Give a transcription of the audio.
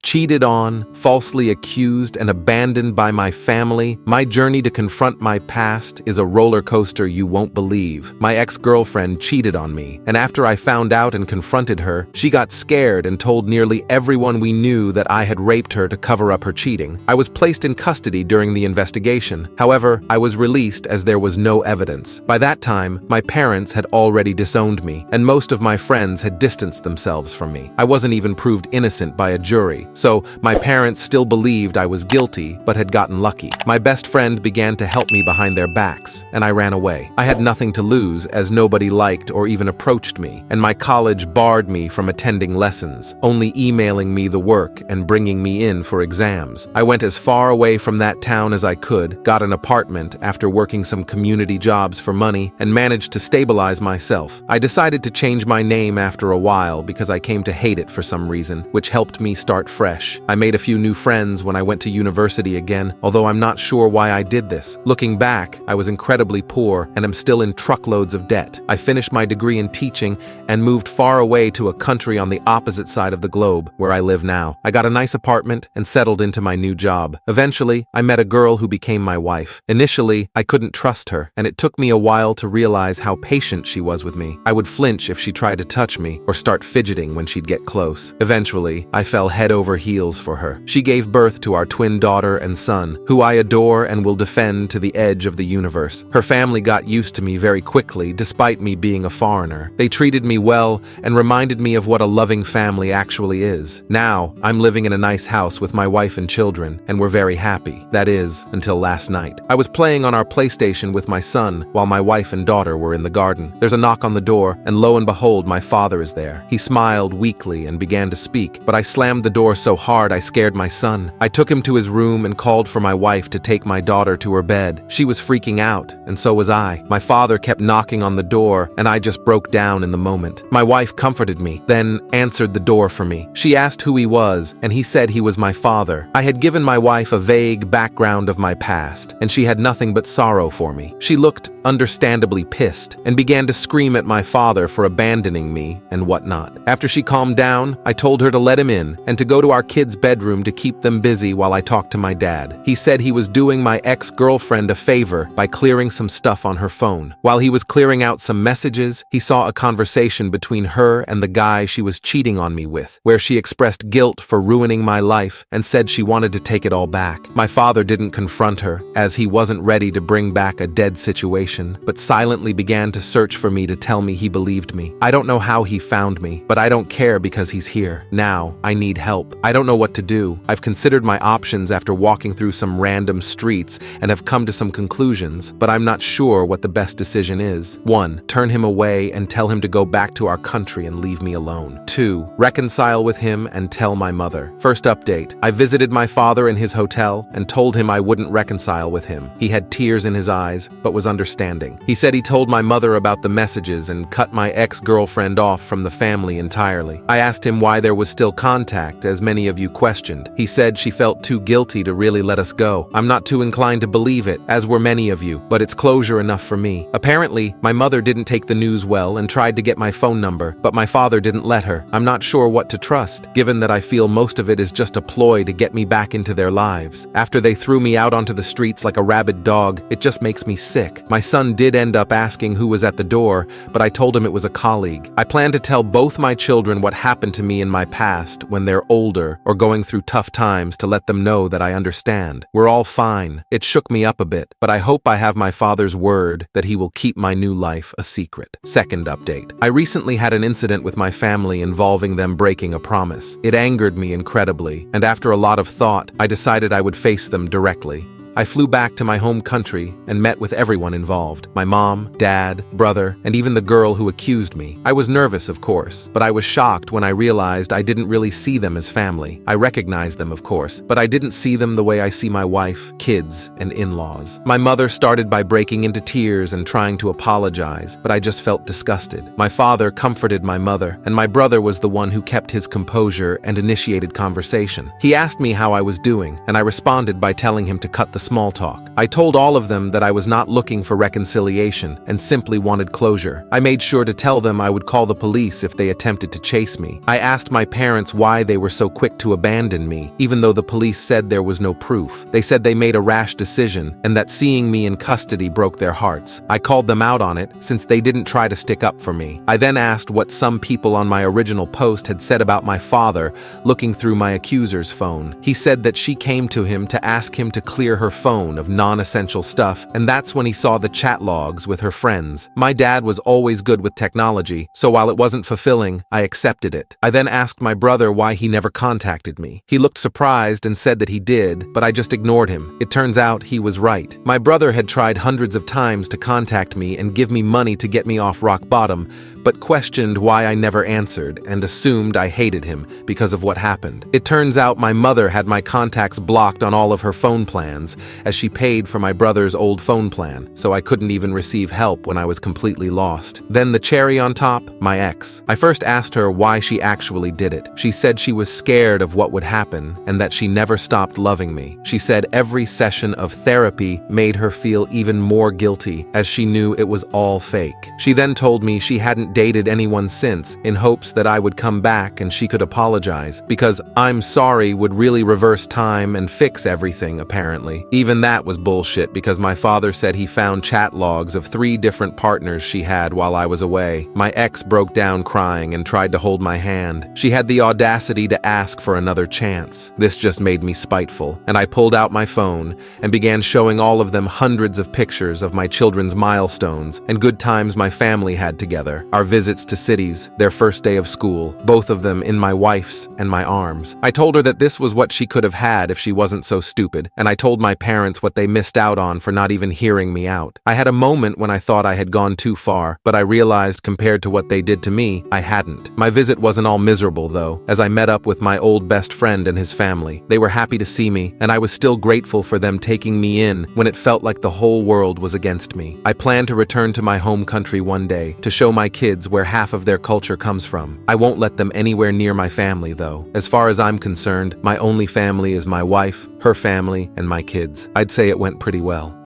Cheated on, falsely accused, and abandoned by my family, my journey to confront my past is a roller coaster you won't believe. My ex-girlfriend cheated on me, and after I found out and confronted her, she got scared and told nearly everyone we knew that I had raped her to cover up her cheating. I was placed in custody during the investigation. However, I was released as there was no evidence. By that time, my parents had already disowned me, and most of my friends had distanced themselves from me. I wasn't even proved innocent by a jury. So, my parents still believed I was guilty, but had gotten lucky. My best friend began to help me behind their backs, and I ran away. I had nothing to lose, as nobody liked or even approached me, and my college barred me from attending lessons, only emailing me the work and bringing me in for exams. I went as far away from that town as I could, got an apartment after working some community jobs for money, and managed to stabilize myself. I decided to change my name after a while because I came to hate it for some reason, which helped me start fresh. I made a few new friends when I went to university again, although I'm not sure why I did this. Looking back, I was incredibly poor and am still in truckloads of debt. I finished my degree in teaching and moved far away to a country on the opposite side of the globe, where I live now. I got a nice apartment and settled into my new job. Eventually, I met a girl who became my wife. Initially, I couldn't trust her, and it took me a while to realize how patient she was with me. I would flinch if she tried to touch me or start fidgeting when she'd get close. Eventually, I fell head over heels for her. She gave birth to our twin daughter and son, who I adore and will defend to the edge of the universe. Her family got used to me very quickly, despite me being a foreigner. They treated me well and reminded me of what a loving family actually is. Now, I'm living in a nice house with my wife and children, and we're very happy. That is, until last night. I was playing on our PlayStation with my son while my wife and daughter were in the garden. There's a knock on the door, and lo and behold, my father is there. He smiled weakly and began to speak, but I slammed the door so hard I scared my son. I took him to his room and called for my wife to take my daughter to her bed. She was freaking out, and so was I. My father kept knocking on the door, and I just broke down in the moment. My wife comforted me, then answered the door for me. She asked who he was, and he said he was my father. I had given my wife a vague background of my past, and she had nothing but sorrow for me. She looked understandably pissed and began to scream at my father for abandoning me and whatnot. After she calmed down, I told her to let him in and to go to our kids' bedroom to keep them busy while I talked to my dad. He said he was doing my ex-girlfriend a favor by clearing some stuff on her phone. While he was clearing out some messages, he saw a conversation between her and the guy she was cheating on me with, where she expressed guilt for ruining my life and said she wanted to take it all back. My father didn't confront her, as he wasn't ready to bring back a dead situation, but silently began to search for me to tell me he believed me. I don't know how he found me, but I don't care because he's here. Now, I need help. I don't know what to do. I've considered my options after walking through some random streets and have come to some conclusions, but I'm not sure what the best decision is. 1. Turn him away and tell him to go back to our country and leave me alone. 2. Reconcile with him and tell my mother. First update. I visited my father in his hotel and told him I wouldn't reconcile with him. He had tears in his eyes, but was understanding. He said he told my mother about the messages and cut my ex-girlfriend off from the family entirely. I asked him why there was still contact, as many of you questioned. He said she felt too guilty to really let us go. I'm not too inclined to believe it, as were many of you, but it's closure enough for me. Apparently, my mother didn't take the news well and tried to get my phone number, but my father didn't let her. I'm not sure what to trust, given that I feel most of it is just a ploy to get me back into their lives. After they threw me out onto the streets like a rabid dog, it just makes me sick. My son did end up asking who was at the door, but I told him it was a colleague. I plan to tell both my children what happened to me in my past when they're older or going through tough times to let them know that I understand. We're all fine. It shook me up a bit, but I hope I have my father's word that he will keep my new life a secret. Second update. I recently had an incident with my family involving them breaking a promise. It angered me incredibly, and after a lot of thought, I decided I would face them directly. I flew back to my home country and met with everyone involved. My mom, dad, brother, and even the girl who accused me. I was nervous, of course, but I was shocked when I realized I didn't really see them as family. I recognized them, of course, but I didn't see them the way I see my wife, kids, and in-laws. My mother started by breaking into tears and trying to apologize, but I just felt disgusted. My father comforted my mother, and my brother was the one who kept his composure and initiated conversation. He asked me how I was doing, and I responded by telling him to cut the small talk. I told all of them that I was not looking for reconciliation and simply wanted closure. I made sure to tell them I would call the police if they attempted to chase me. I asked my parents why they were so quick to abandon me, even though the police said there was no proof. They said they made a rash decision and that seeing me in custody broke their hearts. I called them out on it since they didn't try to stick up for me. I then asked what some people on my original post had said about my father looking through my accuser's phone. He said that she came to him to ask him to clear her phone of non-essential stuff, and that's when he saw the chat logs with her friends. My dad was always good with technology, so while it wasn't fulfilling, I accepted it. I then asked my brother why he never contacted me. He looked surprised and said that he did, but I just ignored him. It turns out he was right. My brother had tried hundreds of times to contact me and give me money to get me off rock bottom, but questioned why I never answered and assumed I hated him because of what happened. It turns out my mother had my contacts blocked on all of her phone plans, as she paid for my brother's old phone plan, so I couldn't even receive help when I was completely lost. Then the cherry on top, my ex. I first asked her why she actually did it. She said she was scared of what would happen and that she never stopped loving me. She said every session of therapy made her feel even more guilty, as she knew it was all fake. She then told me she hadn't dated anyone since, in hopes that I would come back and she could apologize, because "I'm sorry" would really reverse time and fix everything, apparently. Even that was bullshit, because my father said he found chat logs of 3 different partners she had while I was away. My ex broke down crying and tried to hold my hand. She had the audacity to ask for another chance. This just made me spiteful, and I pulled out my phone and began showing all of them hundreds of pictures of my children's milestones and good times my family had together, our visits to cities, their first day of school, both of them in my wife's and my arms. I told her that this was what she could have had if she wasn't so stupid, and I told my parents what they missed out on for not even hearing me out. I had a moment when I thought I had gone too far, but I realized compared to what they did to me, I hadn't. My visit wasn't all miserable though, as I met up with my old best friend and his family. They were happy to see me, and I was still grateful for them taking me in when it felt like the whole world was against me. I plan to return to my home country one day to show my kids where half of their culture comes from. I won't let them anywhere near my family though. As far as I'm concerned, my only family is my wife, her family, and my kids. I'd say it went pretty well.